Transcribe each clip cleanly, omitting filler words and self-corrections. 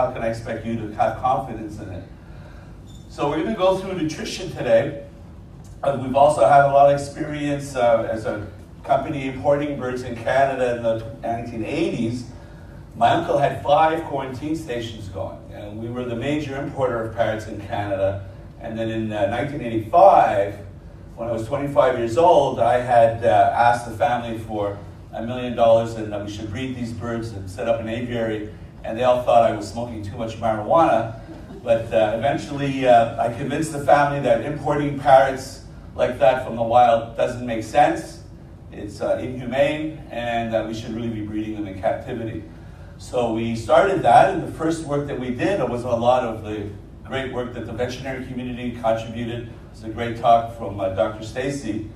how can I expect you to have confidence in it? So we're going to go through nutrition today. We've also had a lot of experience as a company importing birds in Canada in the 1980s. My uncle had 5 quarantine stations going, and we were the major importer of parrots in Canada. And then in 1985, when I was 25 years old, I had asked the family for $1 million and that we should breed these birds and set up an aviary. And they all thought I was smoking too much marijuana. But eventually, I convinced the family that importing parrots like that from the wild doesn't make sense. It's inhumane, and that we should really be breeding them in captivity. So we started that, and the first work that we did was a lot of the great work that the veterinary community contributed. It was a great talk from Dr. Stacy.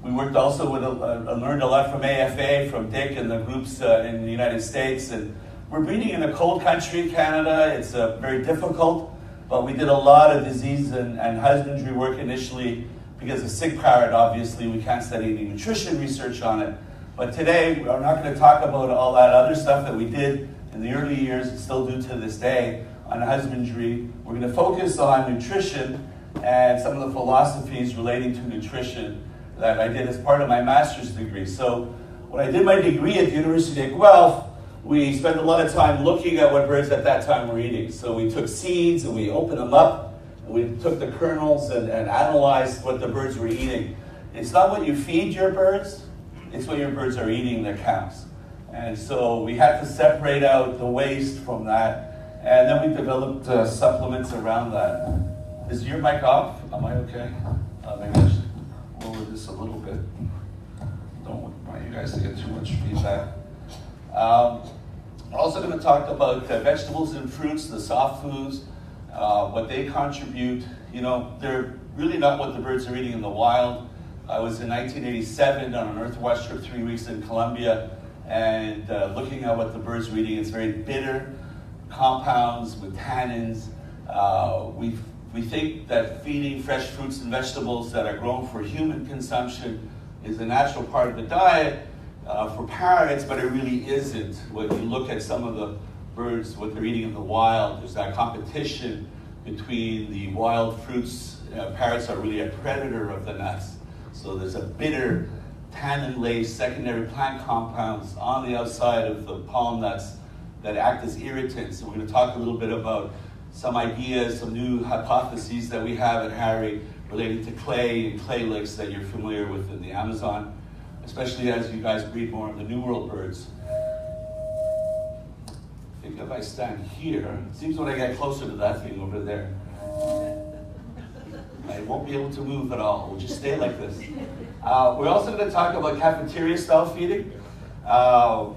We worked also with, learned a lot from AFA, from Dick and the groups in the United States. And we're breeding in a cold country, Canada. It's very difficult, but we did a lot of disease and husbandry work initially because of sick parrot, obviously. We can't study any nutrition research on it. But today, we're not going to talk about all that other stuff that we did in the early years and still do to this day on husbandry. We're going to focus on nutrition and some of the philosophies relating to nutrition that I did as part of my master's degree. So when I did my degree at the University of Guelph, we spent a lot of time looking at what birds at that time were eating. So we took seeds and we opened them up, and we took the kernels and analyzed what the birds were eating. It's not what you feed your birds, it's what your birds are eating that counts. And so we had to separate out the waste from that, and then we developed supplements around that. Is your mic off? Am I okay? Maybe I should lower this a little bit. Don't want you guys to get too much feedback. We're also going to talk about vegetables and fruits, the soft foods, what they contribute. You know, they're really not what the birds are eating in the wild. I was in 1987 on an Earthwatch trip 3 weeks in Colombia, and looking at what the birds were eating. It's very bitter compounds with tannins. We think that feeding fresh fruits and vegetables that are grown for human consumption is a natural part of the diet for parrots, but it really isn't. When you look at some of the birds, what they're eating in the wild, there's that competition between the wild fruits. Parrots are really a predator of the nuts. So there's a bitter, tannin-laced secondary plant compounds on the outside of the palm nuts that act as irritants. And we're going to talk a little bit about some ideas, some new hypotheses that we have at Harry relating to clay and clay licks that you're familiar with in the Amazon, especially as you guys breed more of the New World birds. I think if I stand here, it seems when I get closer to that thing over there, I won't be able to move at all. We'll just stay like this. We're also going to talk about cafeteria style feeding,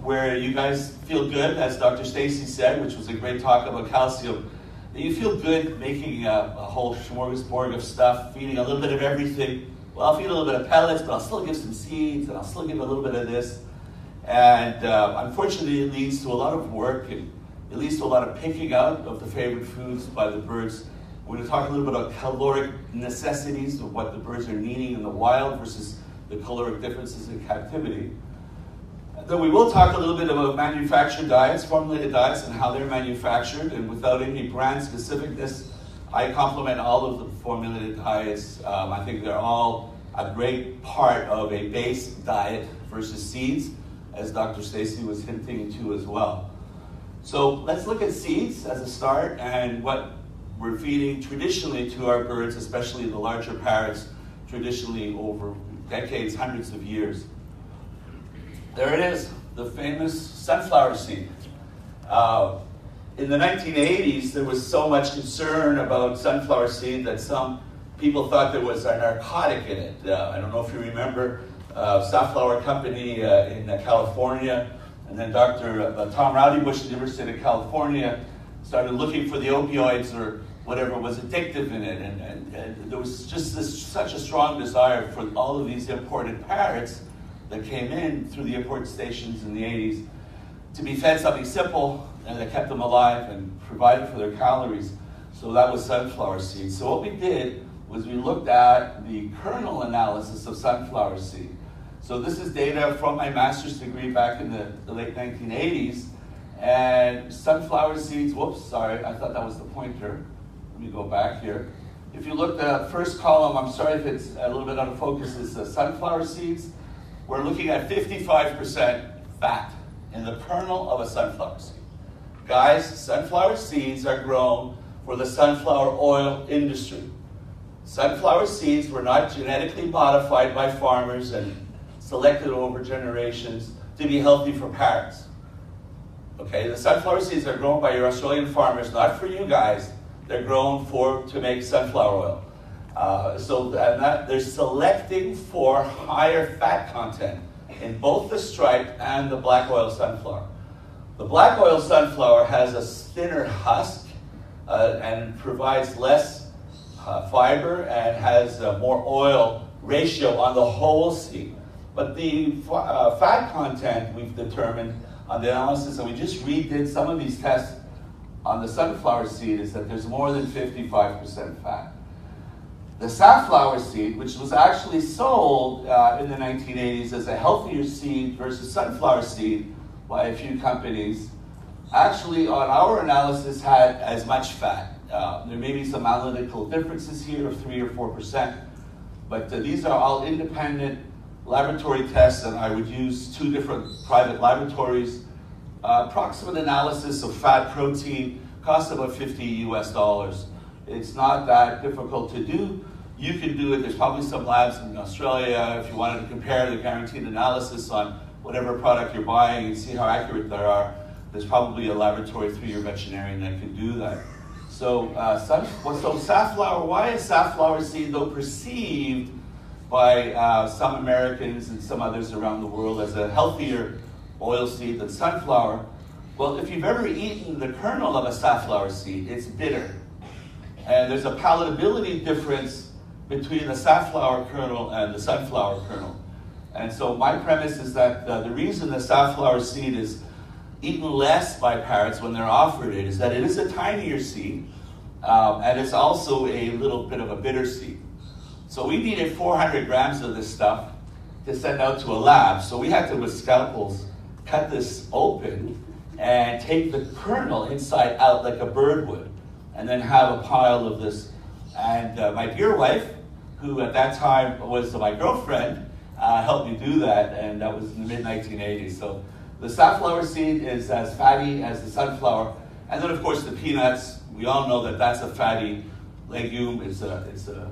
where you guys feel good, as Dr. Stacy said, which was a great talk about calcium. You feel good making a whole smorgasbord of stuff, feeding a little bit of everything. Well, I'll feed a little bit of pellets, but I'll still give some seeds, and I'll still give a little bit of this. And unfortunately, it leads to a lot of work, and it leads to a lot of picking out of the favorite foods by the birds. We're going to talk a little bit about caloric necessities of what the birds are needing in the wild versus the caloric differences in captivity. Then we will talk a little bit about manufactured diets, formulated diets, and how they're manufactured. And without any brand specificness, I complement all of the formulated diets. I think they're all a great part of a base diet versus seeds, as Dr. Stacy was hinting to as well. So let's look at seeds as a start and what we're feeding traditionally to our birds, especially the larger parrots, traditionally over decades, hundreds of years. There it is, the famous sunflower seed. In the 1980s, there was so much concern about sunflower seed that some people thought there was a narcotic in it. I don't know if you remember Sunflower Company in California, and then Dr. Tom Rowdybush at the University of California started looking for the opioids or whatever was addictive in it, and there was just such a strong desire for all of these imported parrots that came in through the import stations in the 80s to be fed something simple and that kept them alive and provided for their calories. So that was sunflower seeds. So what we did was we looked at the kernel analysis of sunflower seed. So this is data from my master's degree back in the late 1980s, And sunflower seeds, whoops, sorry, I thought that was the pointer. Let me go back here. If you look at the first column, I'm sorry if it's a little bit out of focus, is the sunflower seeds. We're looking at 55% fat in the kernel of a sunflower seed. Guys, sunflower seeds are grown for the sunflower oil industry. Sunflower seeds were not genetically modified by farmers and selected over generations to be healthy for parrots. Okay, the sunflower seeds are grown by your Australian farmers, not for you guys. They're grown to make sunflower oil. They're selecting for higher fat content in both the striped and the black oil sunflower. The black oil sunflower has a thinner husk and provides less fiber and has more oil ratio on the whole seed. But the fat content we've determined on the analysis, and we just redid some of these tests on the sunflower seed, is that there's more than 55% fat. The safflower seed, which was actually sold in the 1980s as a healthier seed versus sunflower seed by a few companies, actually on our analysis had as much fat. There may be some analytical differences here of 3 or 4%, but these are all independent laboratory tests, and I would use 2 different private laboratories. Approximate analysis of fat protein costs about $50 US. It's not that difficult to do. You can do it. There's probably some labs in Australia. If you wanted to compare the guaranteed analysis on whatever product you're buying and see how accurate they are, there's probably a laboratory 3-year veterinarian that can do that. So safflower, why is safflower seed though perceived by some Americans and some others around the world as a healthier oil seed than sunflower? Well, if you've ever eaten the kernel of a safflower seed, it's bitter. And there's a palatability difference between the safflower kernel and the sunflower kernel. And so my premise is that the reason the safflower seed is eaten less by parrots when they're offered it is that it is a tinier seed, and it's also a little bit of a bitter seed. So we needed 400 grams of this stuff to send out to a lab. So we had to, with scalpels, cut this open and take the kernel inside out like a bird would, and then have a pile of this. And my dear wife, who at that time was my girlfriend, helped me do that, and that was in the mid-1980s. So the safflower seed is as fatty as the sunflower. And then, of course, the peanuts. We all know that that's a fatty legume. It's a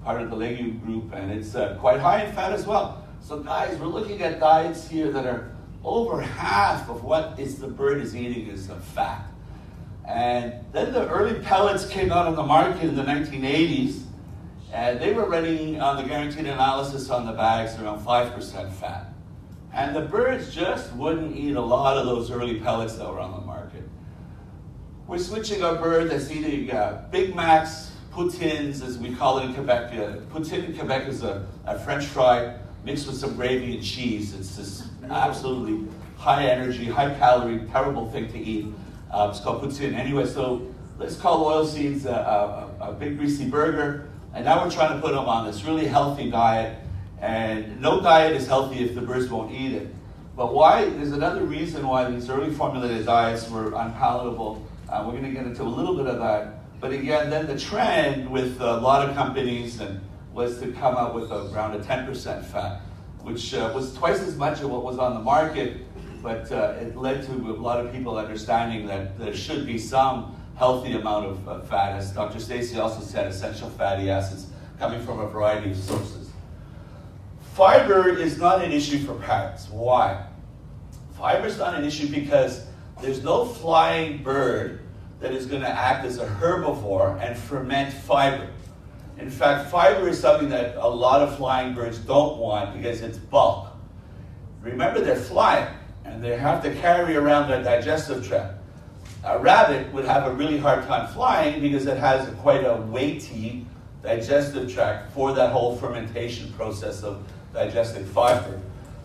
part of the legume group, and it's quite high in fat as well. So guys, we're looking at diets here that are over half of what the bird is eating is fat. And then the early pellets came out on the market in the 1980s, and they were running on the guaranteed analysis on the bags around 5% fat. And the birds just wouldn't eat a lot of those early pellets that were on the market. We're switching our bird that's eating Big Macs, poutines, as we call it in Quebec. Poutine in Quebec is a French fry mixed with some gravy and cheese. It's this absolutely high energy, high calorie, terrible thing to eat. It's called poutine. Anyway, so let's call oil seeds a big greasy burger. And now we're trying to put them on this really healthy diet. And no diet is healthy if the birds won't eat it. But why? There's another reason why these early formulated diets were unpalatable. We're going to get into a little bit of that. But again, then the trend with a lot of companies was to come up with around a 10% fat, which was twice as much of what was on the market, but it led to a lot of people understanding that there should be some healthy amount of fat. As Dr. Stacy also said, essential fatty acids coming from a variety of sources. Fiber is not an issue for parrots. Why? Fiber is not an issue because there's no flying bird that is going to act as a herbivore and ferment fiber. In fact, fiber is something that a lot of flying birds don't want because it's bulk. Remember, they're flying, and they have to carry around their digestive tract. A rabbit would have a really hard time flying because it has quite a weighty digestive tract for that whole fermentation process of digesting fiber.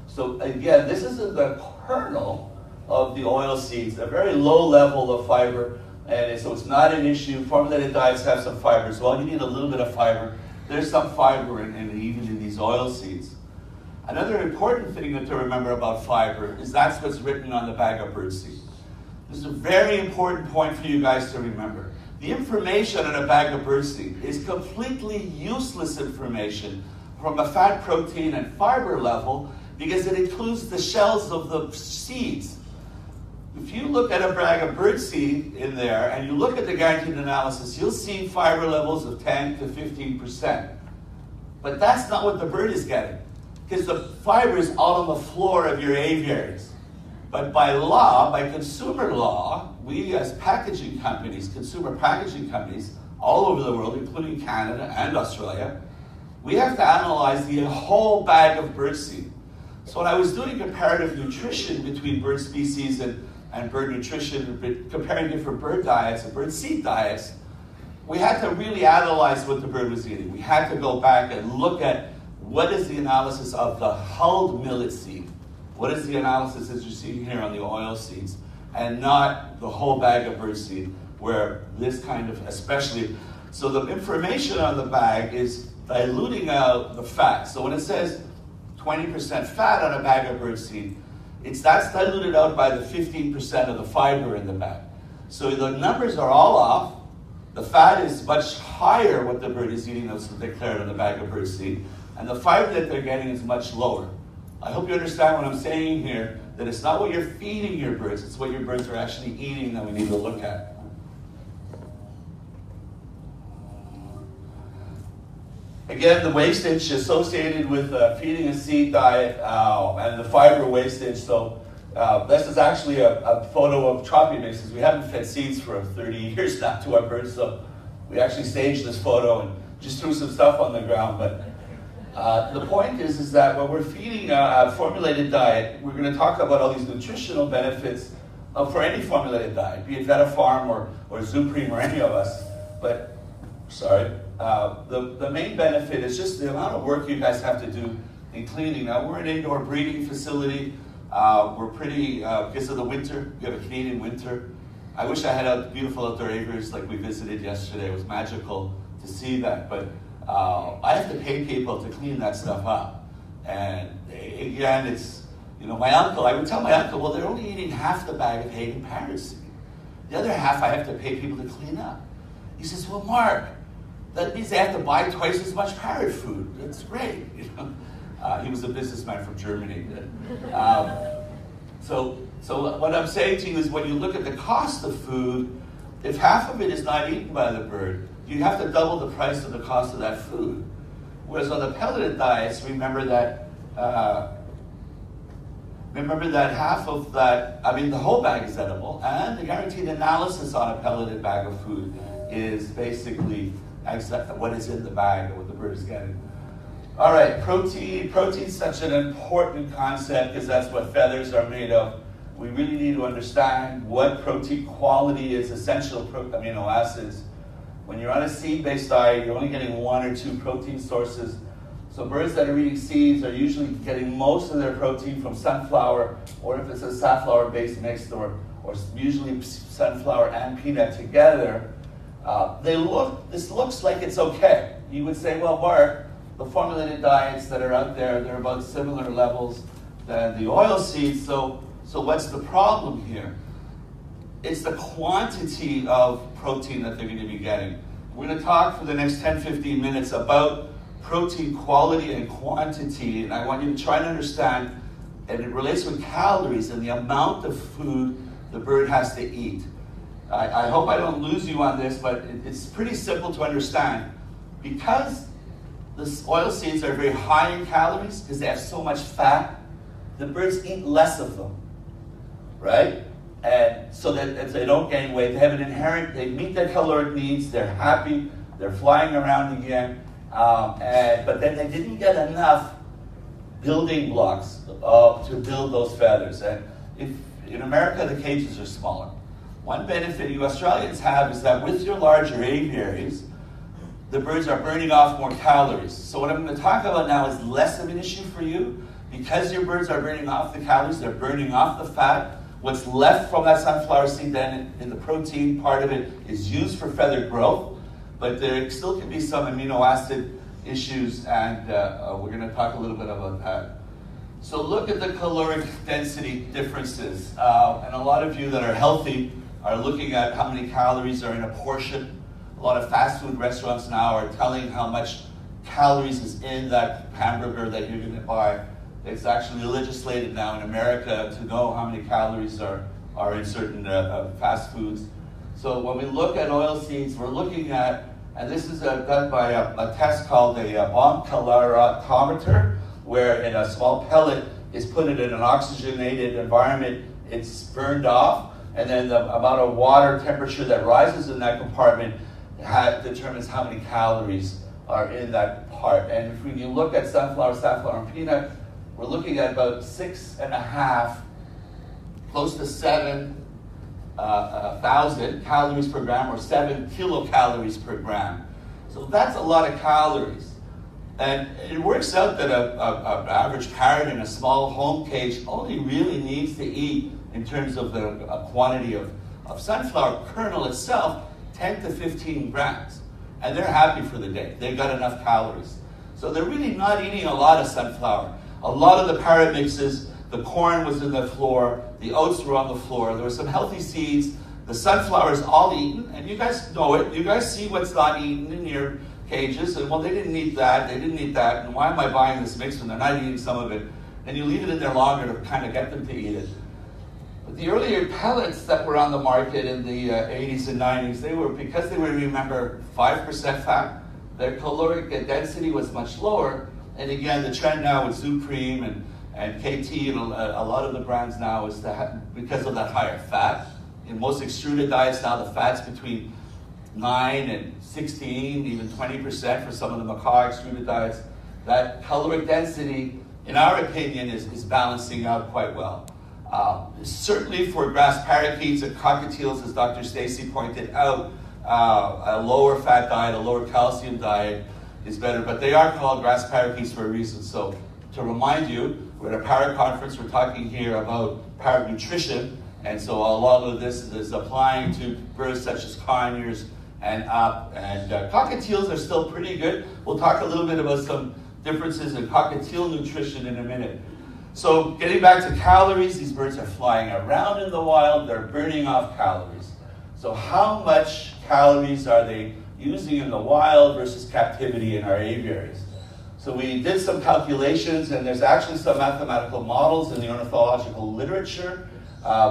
So again, this is the kernel of the oil seeds, a very low level of fiber, and so it's not an issue. Formulated diets have some fiber as well. You need a little bit of fiber. There's some fiber even in these oil seeds. Another important thing to remember about fiber is that's what's written on the bag of birdseed. This is a very important point for you guys to remember. The information in a bag of birdseed is completely useless information from a fat, protein, and fiber level because it includes the shells of the seeds. If you look at a bag of birdseed in there and you look at the guaranteed analysis, you'll see fiber levels of 10 to 15%. But that's not what the bird is getting, because the fiber is out on the floor of your aviaries. But by law, by consumer law, we as packaging companies, consumer packaging companies, all over the world, including Canada and Australia, we have to analyze the whole bag of birdseed. So when I was doing comparative nutrition between bird species and bird nutrition, comparing different bird diets and bird seed diets, we had to really analyze what the bird was eating. We had to go back and look at what is the analysis of the hulled millet seed. What is the analysis as you're seeing here on the oil seeds, and not the whole bag of birdseed, where this kind of, especially, so the information on the bag is diluting out the fat. So when it says 20% fat on a bag of birdseed, that's diluted out by the 15% of the fiber in the bag. So the numbers are all off. The fat is much higher what the bird is eating that's declared on the bag of birdseed, and the fiber that they're getting is much lower. I hope you understand what I'm saying here, that it's not what you're feeding your birds, it's what your birds are actually eating that we need to look at. Again, the wastage associated with feeding a seed diet and the fiber wastage. So this is actually a photo of tropic mixes. We haven't fed seeds for 30 years now to our birds, so we actually staged this photo and just threw some stuff on the ground. But the point is that when we're feeding a formulated diet, we're going to talk about all these nutritional benefits for any formulated diet, be it VetaFarm or Zupreme or any of us. But, the main benefit is just the amount of work you guys have to do in cleaning. Now, we're an indoor breeding facility. We're pretty, because of the winter, we have a Canadian winter. I wish I had beautiful outdoor aviaries like we visited yesterday. It was magical to see that. But I have to pay people to clean that stuff up. And again, it's, my uncle, I would tell my uncle, well, they're only eating half the bag of Hagen Parrots. The other half I have to pay people to clean up. He says, well, Mark, that means they have to buy twice as much parrot food. That's great. He was a businessman from Germany. So what I'm saying to you is when you look at the cost of food, if half of it is not eaten by the bird, you have to double the price of the cost of that food. Whereas on the pelleted diets, remember that half of that, the whole bag is edible, and the guaranteed analysis on a pelleted bag of food is basically what is in the bag and what the bird is getting. All right, protein. Protein's such an important concept because that's what feathers are made of. We really need to understand what protein quality is, essential amino acids. When you're on a seed-based diet, you're only getting 1 or 2 protein sources. So birds that are eating seeds are usually getting most of their protein from sunflower, or if it's a safflower-based mix, or usually sunflower and peanut together. This looks like it's okay. You would say, well, Mark, the formulated diets that are out there, they're about similar levels than the oil seeds, so what's the problem here? It's the quantity of protein that they're going to be getting. We're going to talk for the next 10-15 minutes about protein quality and quantity, and I want you to try and understand, and it relates with calories and the amount of food the bird has to eat. I hope I don't lose you on this, but it's pretty simple to understand. Because the oil seeds are very high in calories, because they have so much fat, the birds eat less of them, right? And so that if they don't gain weight, they have an inherent, they meet their caloric needs, they're happy, they're flying around again, but then they didn't get enough building blocks to build those feathers. And if in America, the cages are smaller. One benefit you Australians have is that with your larger aviaries, the birds are burning off more calories. So what I'm going to talk about now is less of an issue for you. Because your birds are burning off the calories, they're burning off the fat. What's left from that sunflower seed then in the protein part of it is used for feather growth, but there still can be some amino acid issues, and we're going to talk a little bit about that. So look at the caloric density differences. And a lot of you that are healthy are looking at how many calories are in a portion. A lot of fast food restaurants now are telling how much calories is in that hamburger that you're going to buy. It's actually legislated now in America to know how many calories are in certain fast foods. So when we look at oilseeds, we're looking at, and this is done by a test called a bomb calorimeter, where in a small pellet is put it in an oxygenated environment, it's burned off, and then the amount of water temperature that rises in that compartment determines how many calories are in that part. And if you look at sunflower, safflower, and peanut, we're looking at about 6.5, close to 7,000 calories per gram, or 7 kilocalories per gram. So that's a lot of calories. And it works out that an average parrot in a small home cage only really needs to eat, in terms of the quantity of sunflower kernel itself, 10 to 15 grams. And they're happy for the day. They've got enough calories. So they're really not eating a lot of sunflower. A lot of the parrot mixes, the corn was in the floor, the oats were on the floor, there were some healthy seeds, the sunflower is all eaten, and you guys know it. You guys see what's not eaten in your cages, and well, they didn't eat that, and why am I buying this mix when they're not eating some of it? And you leave it in there longer to kind of get them to eat it. But the earlier pellets that were on the market in the 80s and 90s, because they were, remember, 5% fat, their caloric density was much lower. And again, the trend now with Supreme and KT and a lot of the brands now is because of that higher fat. In most extruded diets now, the fat's between 9 and 16, even 20% for some of the macaw extruded diets. That caloric density, in our opinion, is balancing out quite well. Certainly for grass parakeets and cockatiels, as Dr. Stacy pointed out, a lower fat diet, a lower calcium diet is better, but they are called grass parakeets for a reason. So to remind you, we're at a parrot conference, we're talking here about parrot nutrition, and so a lot of this is applying to birds such as conures and cockatiels are still pretty good. We'll talk a little bit about some differences in cockatiel nutrition in a minute. So getting back to calories, these birds are flying around in the wild, they're burning off calories. So how much calories are they using in the wild versus captivity in our aviaries? So we did some calculations, and there's actually some mathematical models in the ornithological literature.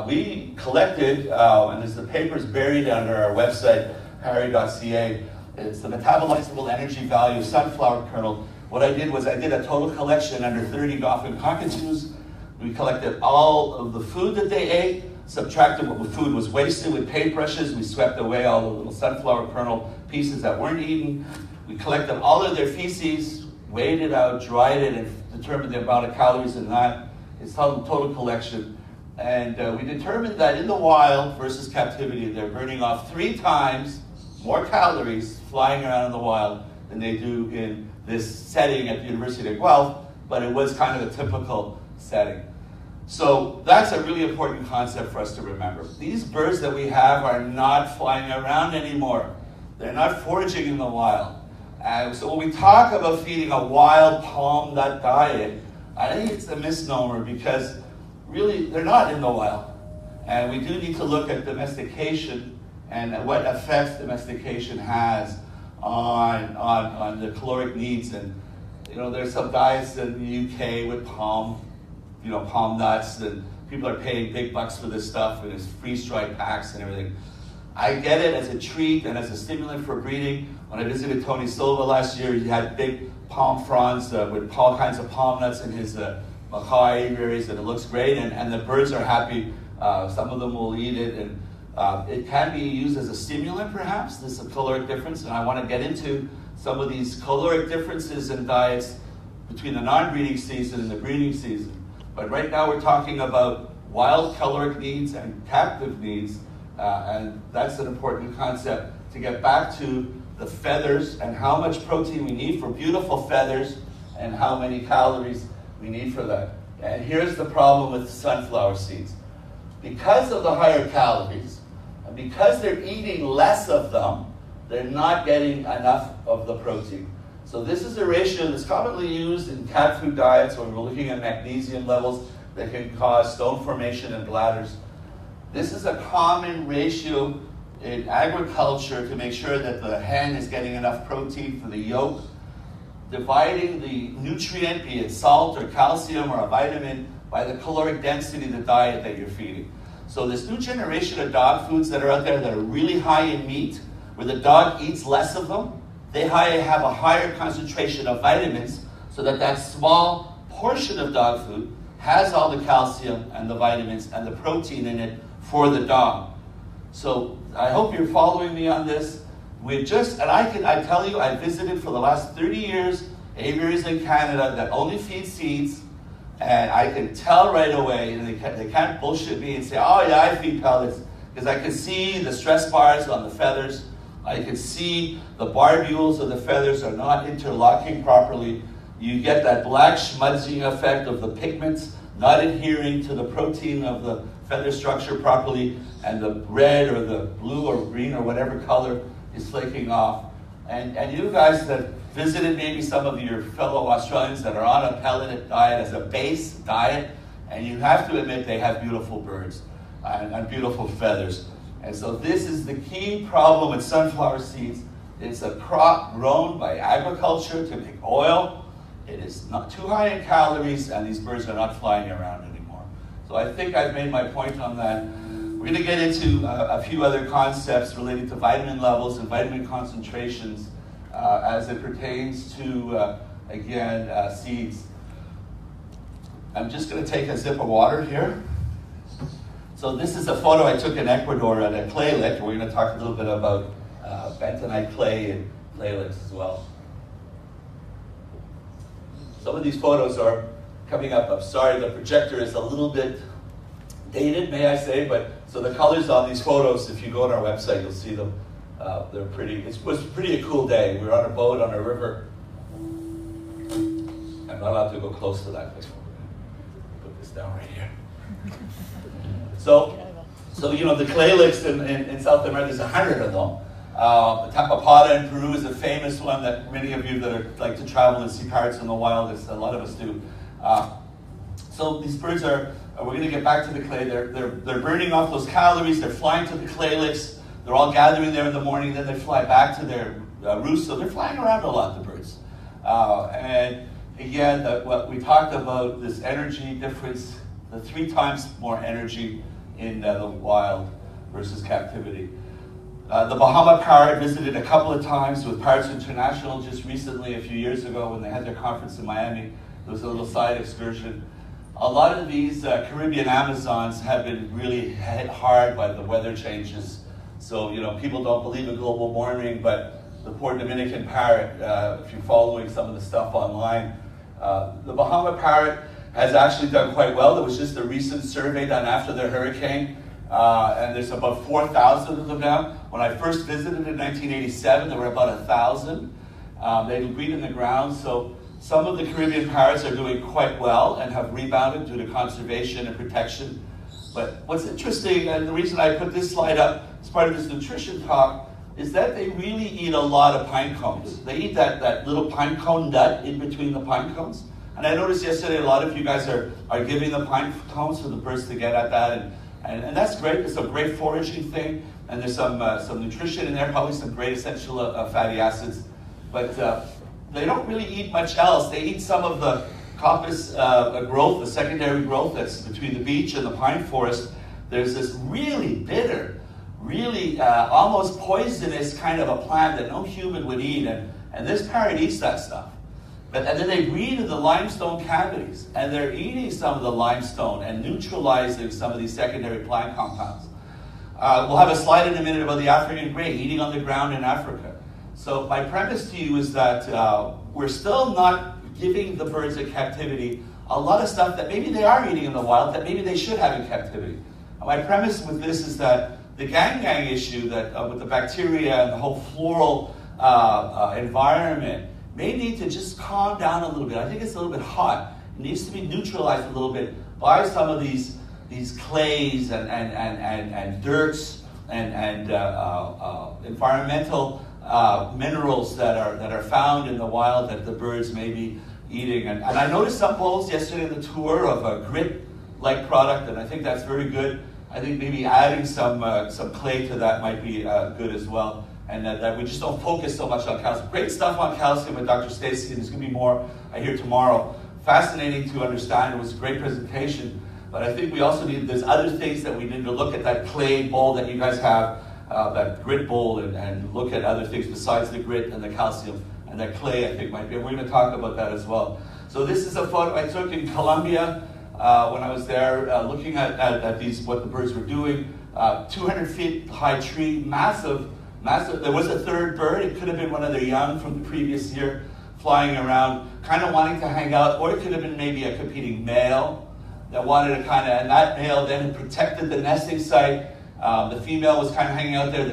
We collected, and there's the papers buried under our website, harry.ca. It's the metabolizable energy value of sunflower kernel. What I did was I did a total collection under 30 Goffin cockatoos. We collected all of the food that they ate, subtracted what food was wasted with paintbrushes. We swept away all the little sunflower kernel pieces that weren't eaten. We collected all of their feces, weighed it out, dried it, and determined the amount of calories in that. It's called total collection. And we determined that in the wild versus captivity, they're burning off 3 times more calories flying around in the wild than they do in this setting at the University of Guelph, but it was kind of a typical setting. So that's a really important concept for us to remember. These birds that we have are not flying around anymore. They're not foraging in the wild. So when we talk about feeding a wild palm nut diet, I think it's a misnomer because really they're not in the wild. And we do need to look at domestication and what effects domestication has on the caloric needs. And there's some diets in the UK with palm nuts, and people are paying big bucks for this stuff, and it's freeze-dried packs and everything. I get it as a treat and as a stimulant for breeding. When I visited Tony Silva last year, he had big palm fronds with all kinds of palm nuts in his macaw aviaries, and it looks great, and the birds are happy. Some of them will eat it, and it can be used as a stimulant, perhaps. This is a caloric difference, and I want to get into some of these caloric differences in diets between the non-breeding season and the breeding season. But right now we're talking about wild caloric needs and captive needs, and that's an important concept to get back to the feathers and how much protein we need for beautiful feathers and how many calories we need for that. And here's the problem with sunflower seeds. Because of the higher calories, and because they're eating less of them, they're not getting enough of the protein. So this is a ratio that's commonly used in cat food diets when we're looking at magnesium levels that can cause stone formation in bladders. This is a common ratio in agriculture to make sure that the hen is getting enough protein for the yolk, dividing the nutrient, be it salt or calcium or a vitamin, by the caloric density of the diet that you're feeding. So this new generation of dog foods that are out there that are really high in meat, where the dog eats less of them, they have a higher concentration of vitamins, so that that small portion of dog food has all the calcium and the vitamins and the protein in it for the dog. So I hope you're following me on this. I tell you, I visited for the last 30 years aviaries in Canada that only feed seeds, and I can tell right away, and they can't bullshit me and say, oh yeah, I feed pellets, because I can see the stress bars on the feathers. I can see the barbules of the feathers are not interlocking properly. You get that black schmutzing effect of the pigments not adhering to the protein of the feather structure properly, and the red or the blue or green or whatever color is flaking off. And you guys that visited maybe some of your fellow Australians that are on a pelleted diet as a base diet, and you have to admit they have beautiful birds and beautiful feathers. And so this is the key problem with sunflower seeds. It's a crop grown by agriculture to make oil. It is not too high in calories, and these birds are not flying around anymore. So I think I've made my point on that. We're going to get into a few other concepts relating to vitamin levels and vitamin concentrations as it pertains to, seeds. I'm just going to take a sip of water here. So this is a photo I took in Ecuador at a clay lick. We're going to talk a little bit about bentonite clay and clay licks as well. Some of these photos are coming up. I'm sorry, the projector is a little bit dated, may I say, but so the colors on these photos, if you go on our website, you'll see them. They're pretty. It was pretty a cool day. We were on a boat on a river. I'm not allowed to go close to that. Put this down right here. So the clay licks in South America, there's 100 of them. The Tapapada in Peru is a famous one that many of you that like to travel and see parrots in the wild, a lot of us do. So these birds we're going to get back to the clay. They're burning off those calories. They're flying to the clay licks. They're all gathering there in the morning. Then they fly back to their roost. So they're flying around a lot, the birds. And again, what we talked about, this energy difference, the 3 times more energy in the wild versus captivity. The Bahama parrot visited a couple of times with Parrots International just recently, a few years ago, when they had their conference in Miami. There was a little side excursion. A lot of these Caribbean Amazons have been really hit hard by the weather changes. So, people don't believe in global warming, but the poor Dominican parrot, if you're following some of the stuff online, the Bahama parrot has actually done quite well. There was just a recent survey done after the hurricane, and there's about 4,000 of them now. When I first visited in 1987, there were about 1,000. They breed in the ground, so some of the Caribbean parrots are doing quite well and have rebounded due to conservation and protection. But what's interesting, and the reason I put this slide up as part of this nutrition talk, is that they really eat a lot of pine cones. They eat that little pine cone nut in between the pine cones. And I noticed yesterday a lot of you guys are giving the pine cones for the birds to get at that, and that's great. It's a great foraging thing, and there's some nutrition in there, probably some great essential fatty acids. But they don't really eat much else. They eat some of the coppice growth, the secondary growth that's between the beach and the pine forest. There's this really bitter, really almost poisonous kind of a plant that no human would eat, and this parrot eats that stuff. And then they breed in the limestone cavities, and they're eating some of the limestone and neutralizing some of these secondary plant compounds. We'll have a slide in a minute about the African gray eating on the ground in Africa. So my premise to you is that we're still not giving the birds in captivity a lot of stuff that maybe they are eating in the wild that maybe they should have in captivity. And my premise with this is that the gang issue that with the bacteria and the whole floral environment may need to just calm down a little bit. I think it's a little bit hot. It needs to be neutralized a little bit by some of these clays and dirts and environmental minerals that are found in the wild that the birds may be eating. And I noticed some bowls yesterday in the tour of a grit-like product, and I think that's very good. I think maybe adding some clay to that might be good as well, and that we just don't focus so much on calcium. Great stuff on calcium with Dr. Stacy, and there's going to be more I hear tomorrow. Fascinating to understand. It was a great presentation, but I think we also there's other things that we need to look at that clay bowl that you guys have, that grit bowl, and look at other things besides the grit and the calcium. And that clay, I think, might be. We're going to talk about that as well. So this is a photo I took in Colombia when I was there, looking at these, what the birds were doing. 200 feet high tree, massive. There was a third bird. It could have been one of their young from the previous year, flying around, kind of wanting to hang out, or it could have been maybe a competing male that wanted to kind of, and that male then protected the nesting site. The female was kind of hanging out there.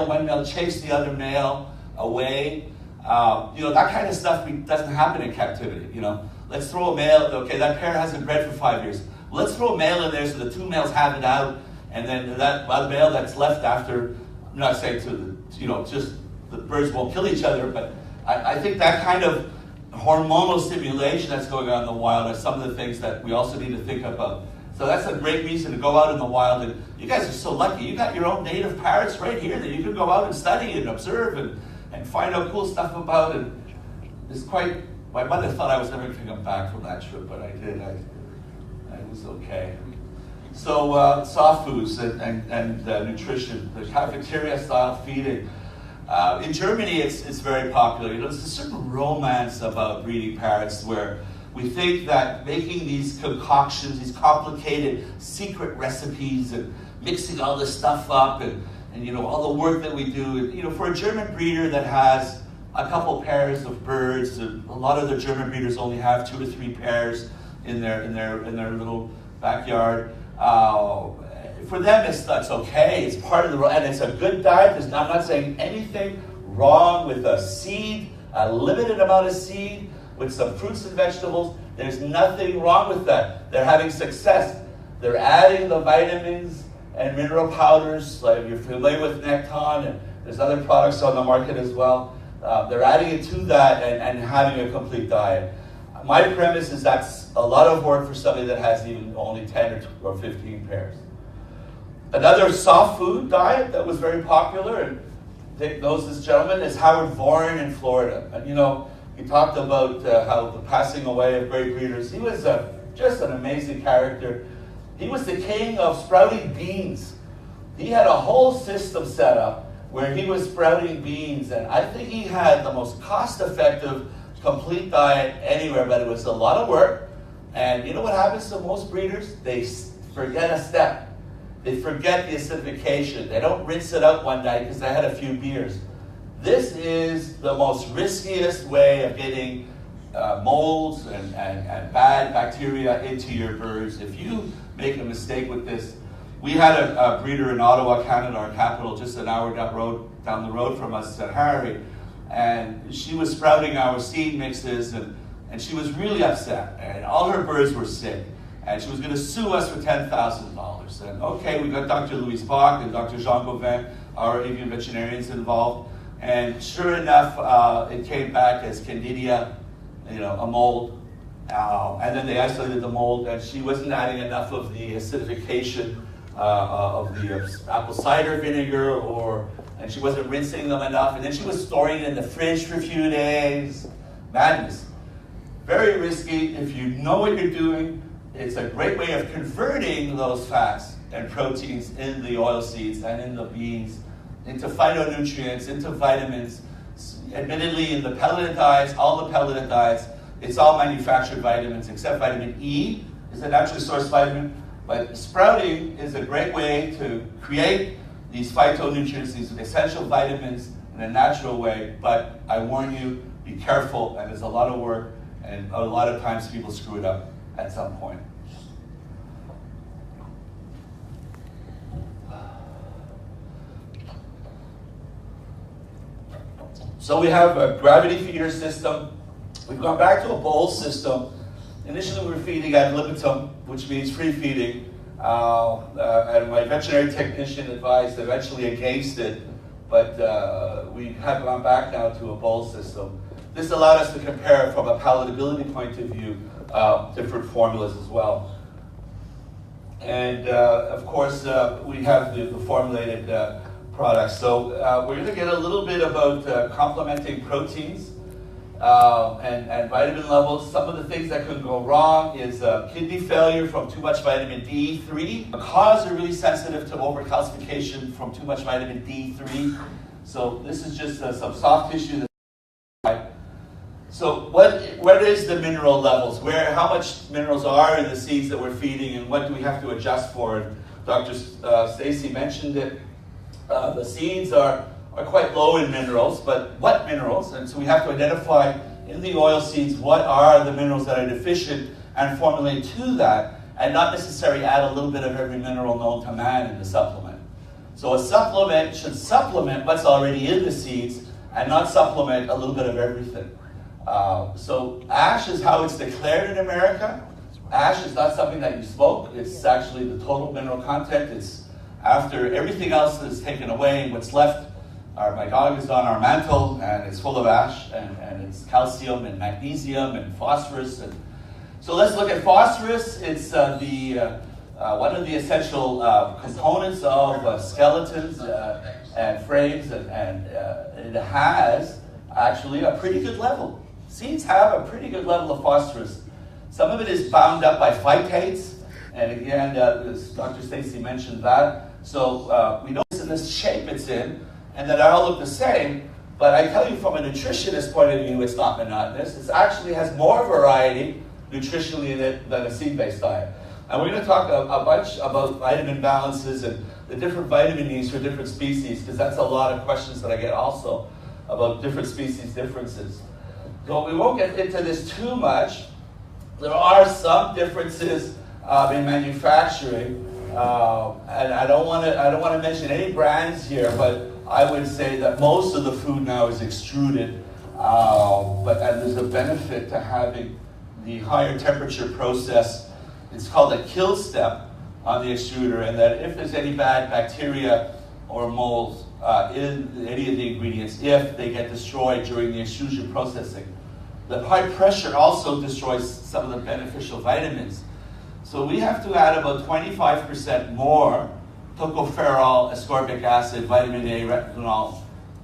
One male chased the other male away. That kind of stuff doesn't happen in captivity. Let's throw a male. Okay, that pair hasn't bred for 5 years. Let's throw a male in there so the two males have it out, and then that one male that's left after. I'm not saying just the birds won't kill each other, but I think that kind of hormonal stimulation that's going on in the wild are some of the things that we also need to think about. So that's a great reason to go out in the wild. And you guys are so lucky. You got your own native parrots right here that you can go out and study and observe and find out cool stuff about. And it's my mother thought I was never going to come back from that trip, but I did. I was okay. So soft foods and nutrition, the cafeteria style feeding. In Germany, it's very popular. There's a certain romance about breeding parrots where we think that making these concoctions, these complicated secret recipes, and mixing all this stuff up, and all the work that we do. For a German breeder that has a couple pairs of birds, a lot of the German breeders only have 2 or 3 pairs in their little backyard. For them, that's okay. It's part of and it's a good diet. I'm not saying anything wrong with a limited amount of seed, with some fruits and vegetables. There's nothing wrong with that. They're having success. They're adding the vitamins and mineral powders, like you're familiar with Necton, and there's other products on the market as well. They're adding it to that and having a complete diet. My premise is that's a lot of work for somebody that has even only 10 or 15 pairs. Another soft food diet that was very popular, and Dick knows this gentleman, is Howard Vaughan in Florida. And he talked about how the passing away of great breeders. He was just an amazing character. He was the king of sprouting beans. He had a whole system set up where he was sprouting beans, and I think he had the most cost-effective, complete diet anywhere, but it was a lot of work. And you know what happens to most breeders? They forget a step. They forget the acidification. They don't rinse it out one night because they had a few beers. This is the most riskiest way of getting molds and bad bacteria into your birds. If you make a mistake with this, we had a breeder in Ottawa, Canada, our capital, just an hour down the road from us, Harry, and she was sprouting our seed mixes, and she was really upset, and all her birds were sick, and she was going to sue us for $10,000. And okay, we got Dr. Louise Bach and Dr. Jean Gauvin, our avian veterinarians, involved. And sure enough, it came back as Candida, a mold. And then they isolated the mold, and she wasn't adding enough of the acidification of the apple cider vinegar, and she wasn't rinsing them enough. And then she was storing it in the fridge for a few days. Madness. Very risky. If you know what you're doing, it's a great way of converting those fats and proteins in the oil seeds and in the beans into phytonutrients, into vitamins. Admittedly, in the pelleted diets, all the pelleted diets, it's all manufactured vitamins except vitamin E is a naturally sourced vitamin. But sprouting is a great way to create these phytonutrients, these essential vitamins in a natural way. But I warn you, be careful, and it's a lot of work, and a lot of times people screw it up at some point. So we have a gravity feeder system. We've gone back to a bowl system. Initially we were feeding ad libitum, which means free feeding. And my veterinary technician advised eventually against it. but we have gone back now to a bowl system. This allowed us to compare from a palatability point of view different formulas as well. And of course, we have the formulated products. So we're going to get a little bit about complementing proteins and vitamin levels. Some of the things that could go wrong is kidney failure from too much vitamin D3. Because they're really sensitive to overcalcification from too much vitamin D3. So this is just some soft tissue. So what is the mineral levels? How much minerals are in the seeds that we're feeding, and what do we have to adjust for? And Dr. Stacy mentioned it. The seeds are quite low in minerals, but what minerals? And so we have to identify in the oil seeds what are the minerals that are deficient and formulate to that, and not necessarily add a little bit of every mineral known to man in the supplement. So a supplement should supplement what's already in the seeds and not supplement a little bit of everything. So ash is how it's declared in America. Ash is not something that you smoke. It's actually the total mineral content. It's after everything else is taken away, what's left, my dog is on our mantle, and it's full of ash, and it's calcium and magnesium and phosphorus. And so let's look at phosphorus. It's one of the essential components of skeletons and frames, and it has actually a pretty good level. Seeds have a pretty good level of phosphorus. Some of it is bound up by phytates, and again, Dr. Stacy mentioned that. So we know it's in this shape it's in, and that they all look the same, but I tell you from a nutritionist point of view, it's not monotonous. It actually has more variety nutritionally in it than a seed-based diet. And we're going to talk a bunch about vitamin balances and the different vitamin needs for different species, because that's a lot of questions that I get also about different species differences. So we won't get into this too much. There are some differences in manufacturing, and I don't want to mention any brands here, but I would say that most of the food now is extruded, and there's a benefit to having the higher temperature process. It's called a kill step on the extruder, and that if there's any bad bacteria or molds in any of the ingredients, if they get destroyed during the extrusion processing. The high pressure also destroys some of the beneficial vitamins. So we have to add about 25% more tocopherol, ascorbic acid, vitamin A, retinol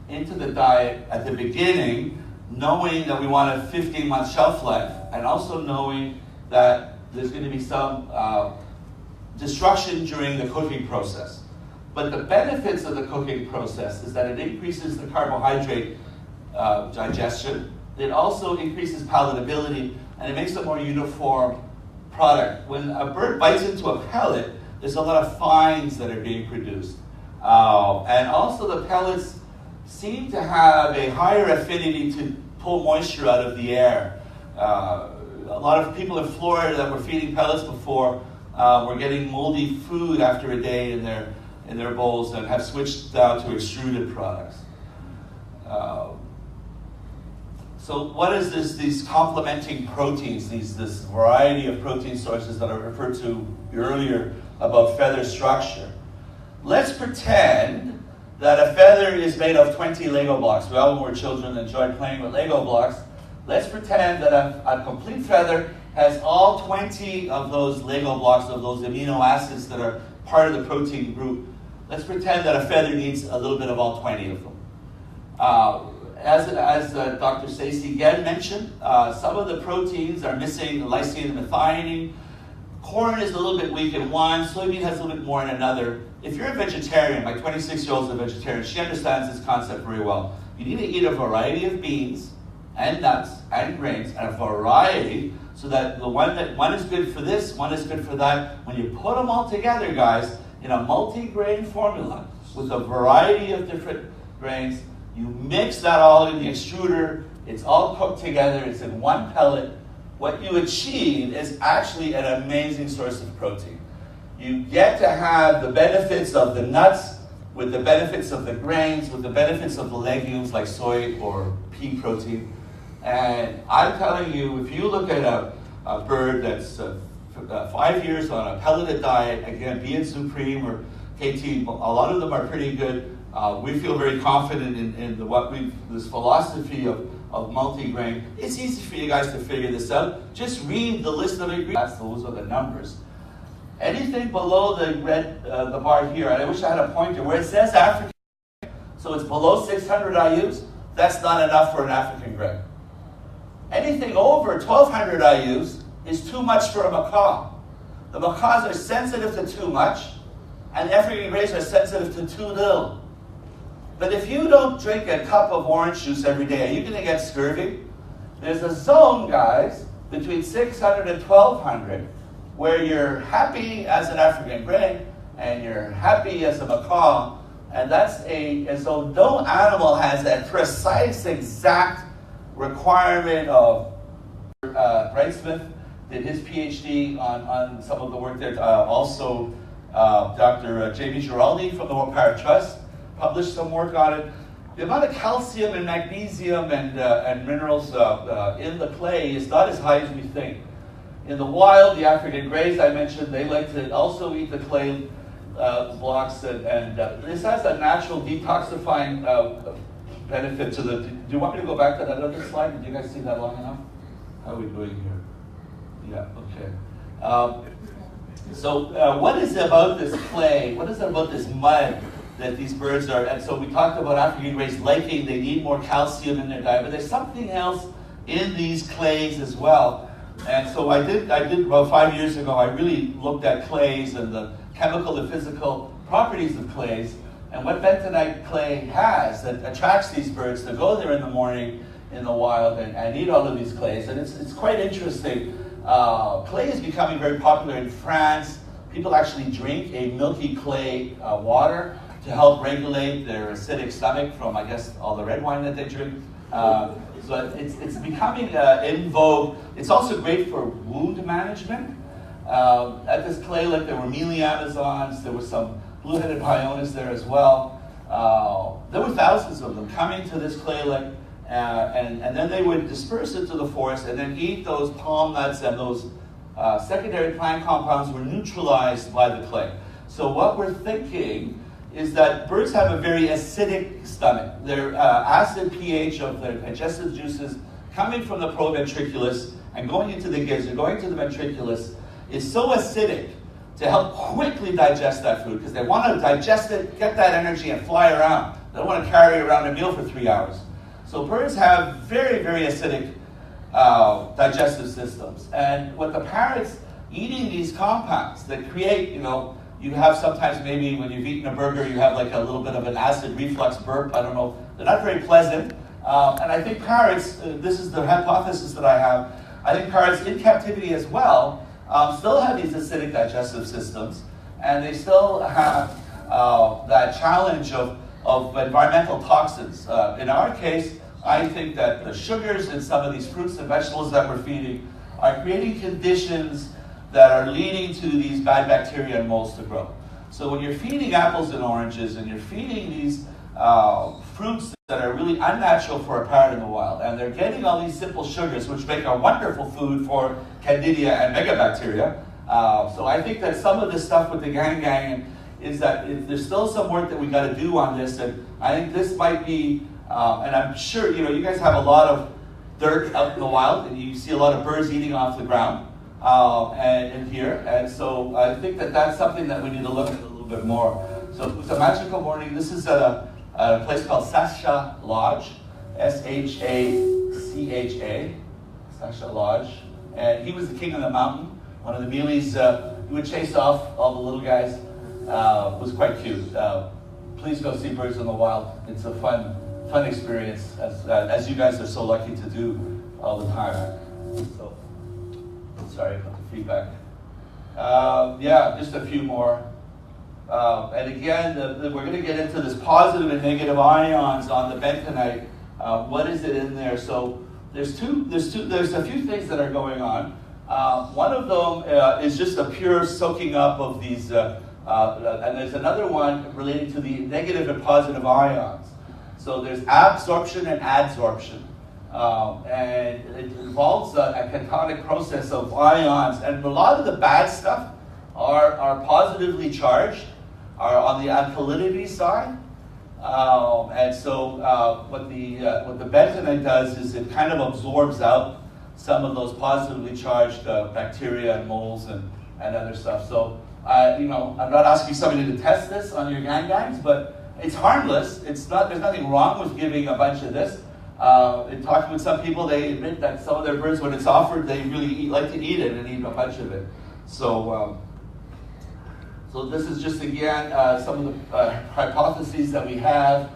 into the diet at the beginning, knowing that we want a 15-month shelf life, and also knowing that there's going to be some destruction during the cooking process. But the benefits of the cooking process is that it increases the carbohydrate digestion. It also increases palatability, and it makes a more uniform product. When a bird bites into a pellet, there's a lot of fines that are being produced. And also the pellets seem to have a higher affinity to pull moisture out of the air. A lot of people in Florida that were feeding pellets before were getting moldy food after a day in their bowls and have switched down to extruded products. So what is these complementing proteins, this variety of protein sources that I referred to earlier about feather structure? Let's pretend that a feather is made of 20 Lego blocks. We all, when we were children, enjoyed playing with Lego blocks. Let's pretend that a complete feather has all 20 of those Lego blocks, of those amino acids that are part of the protein group. Let's pretend that a feather needs a little bit of all 20 of them. As Dr. Stacy again mentioned, some of the proteins are missing lysine and methionine. Corn is a little bit weak in one, soybean has a little bit more in another. If you're a vegetarian, my 26-year-old is a vegetarian, she understands this concept very well. You need to eat a variety of beans and nuts and grains, and a variety, so that one is good for this, one is good for that. When you put them all together, guys, in a multi-grain formula with a variety of different grains, you mix that all in the extruder, it's all cooked together, it's in one pellet. What you achieve is actually an amazing source of protein. You get to have the benefits of the nuts with the benefits of the grains, with the benefits of the legumes like soy or pea protein. And I'm telling you, if you look at a bird that's 5 years on a pelleted diet, again, be it Supreme or KT, a lot of them are pretty good We feel very confident in this philosophy of multi-grain. It's easy for you guys to figure this out. Just read the list of ingredients. Those are the numbers. Anything below the red, the bar here, and I wish I had a pointer, where it says African, so it's below 600 IUs, that's not enough for an African grain. Anything over 1200 IUs is too much for a macaw. The macaws are sensitive to too much, and African grays are sensitive to too little. But if you don't drink a cup of orange juice every day, are you going to get scurvy? There's a zone, guys, between 600 and 1200, where you're happy as an African gray and you're happy as a macaw, and so no animal has a precise, exact requirement of. Brightsmith did his PhD on some of the work there. Also, Dr. Jamie Giraldi from the Parrot Trust published some work on it. The amount of calcium and magnesium and minerals in the clay is not as high as we think. In the wild, the African greys I mentioned, they like to also eat the clay blocks, and this has a natural detoxifying benefit to the. Do you want me to go back to that other slide? Did you guys see that long enough? How are we doing here? Yeah, okay. So what is it about this clay? What is it about this mud that these birds are? And so we talked about African greys liking, they need more calcium in their diet, but there's something else in these clays as well. And so I did about 5 years ago, I really looked at clays and the chemical and physical properties of clays, and what bentonite clay has that attracts these birds to go there in the morning in the wild and eat all of these clays. And it's quite interesting. Clay is becoming very popular in France. People actually drink a milky clay water to help regulate their acidic stomach from, I guess, all the red wine that they drink. So it's becoming in vogue. It's also great for wound management. At this clay lake, there were mealy Amazons, there were some blue-headed Pyonis there as well. There were thousands of them coming to this clay lake, and then they would disperse into the forest and then eat those palm nuts, and those secondary plant compounds were neutralized by the clay. So what we're thinking is that birds have a very acidic stomach. Their acid pH of their digestive juices coming from the proventriculus and going into the gizzard, going to the ventriculus, is so acidic to help quickly digest that food, because they want to digest it, get that energy, and fly around. They don't want to carry around a meal for 3 hours. So birds have very, very acidic digestive systems. And with the parrots eating these compounds that create, you have sometimes maybe when you've eaten a burger, you have like a little bit of an acid reflux burp. I don't know. They're not very pleasant. And I think parrots, this is the hypothesis that I have, I think parrots in captivity as well still have these acidic digestive systems, and they still have that challenge of environmental toxins. In our case, I think that the sugars in some of these fruits and vegetables that we're feeding are creating conditions that are leading to these bad bacteria and molds to grow. So when you're feeding apples and oranges, and you're feeding these fruits that are really unnatural for a parrot in the wild, and they're getting all these simple sugars, which make a wonderful food for Candida and megabacteria. So I think that some of this stuff with the gang is that there's still some work that we got to do on this, and I think this might be, and I'm sure, you guys have a lot of dirt out in the wild, and you see a lot of birds eating off the ground. And in here, and so I think that that's something that we need to look at a little bit more. So it's a magical morning. This is at a place called Sasha Lodge, S-H-A-C-H-A, Sasha Lodge, and he was the king of the mountain. One of the muleys, he would chase off all the little guys. Was quite cute. Please go see birds in the wild. It's a fun experience, as you guys are so lucky to do all the time. So. Sorry about the feedback. Just a few more. And again, we're going to get into this positive and negative ions on the bentonite. What is it in there? So there's a few things that are going on. One of them is just a pure soaking up of these, and there's another one relating to the negative and positive ions. So there's absorption and adsorption. And it involves a catonic process of ions, and a lot of the bad stuff are positively charged, are on the alkalinity side, And so what the bentonite does is it kind of absorbs out some of those positively charged bacteria and molds and other stuff. So I'm not asking somebody to test this on your gangs, but it's harmless. There's nothing wrong with giving a bunch of this. In talking with some people, they admit that some of their birds, when it's offered, they really like to eat it and eat a bunch of it. So this is just, again, some of the hypotheses that we have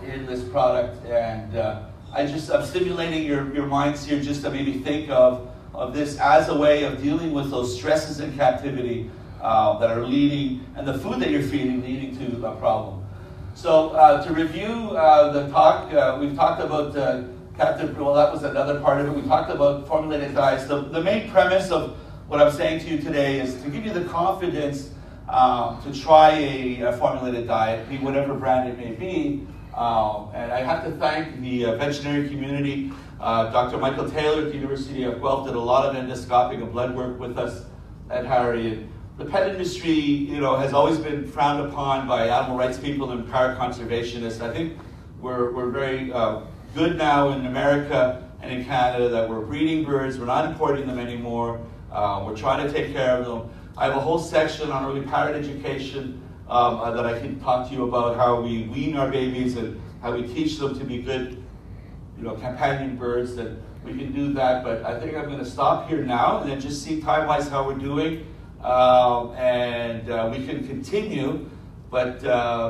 in this product. And I'm stimulating your minds here just to maybe think of this as a way of dealing with those stresses in captivity that are leading, and the food that you're feeding leading to a problem. So to review the talk, we've talked about captive, well, that was another part of it. We talked about formulated diets. The main premise of what I'm saying to you today is to give you the confidence to try a formulated diet, be whatever brand it may be. And I have to thank the veterinary community. Dr. Michael Taylor at the University of Guelph did a lot of endoscopic and blood work with us at Harry. And the pet industry, has always been frowned upon by animal rights people and parrot conservationists. I think we're very good now in America and in Canada that we're breeding birds. We're not importing them anymore. We're trying to take care of them. I have a whole section on early parrot education that I can talk to you about, how we wean our babies and how we teach them to be good, companion birds. That we can do that. But I think I'm going to stop here now and then just see time-wise how we're doing. And we can continue, but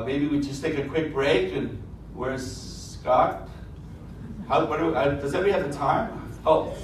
maybe we just take a quick break. And where's Scott? Does everybody have the time? Oh.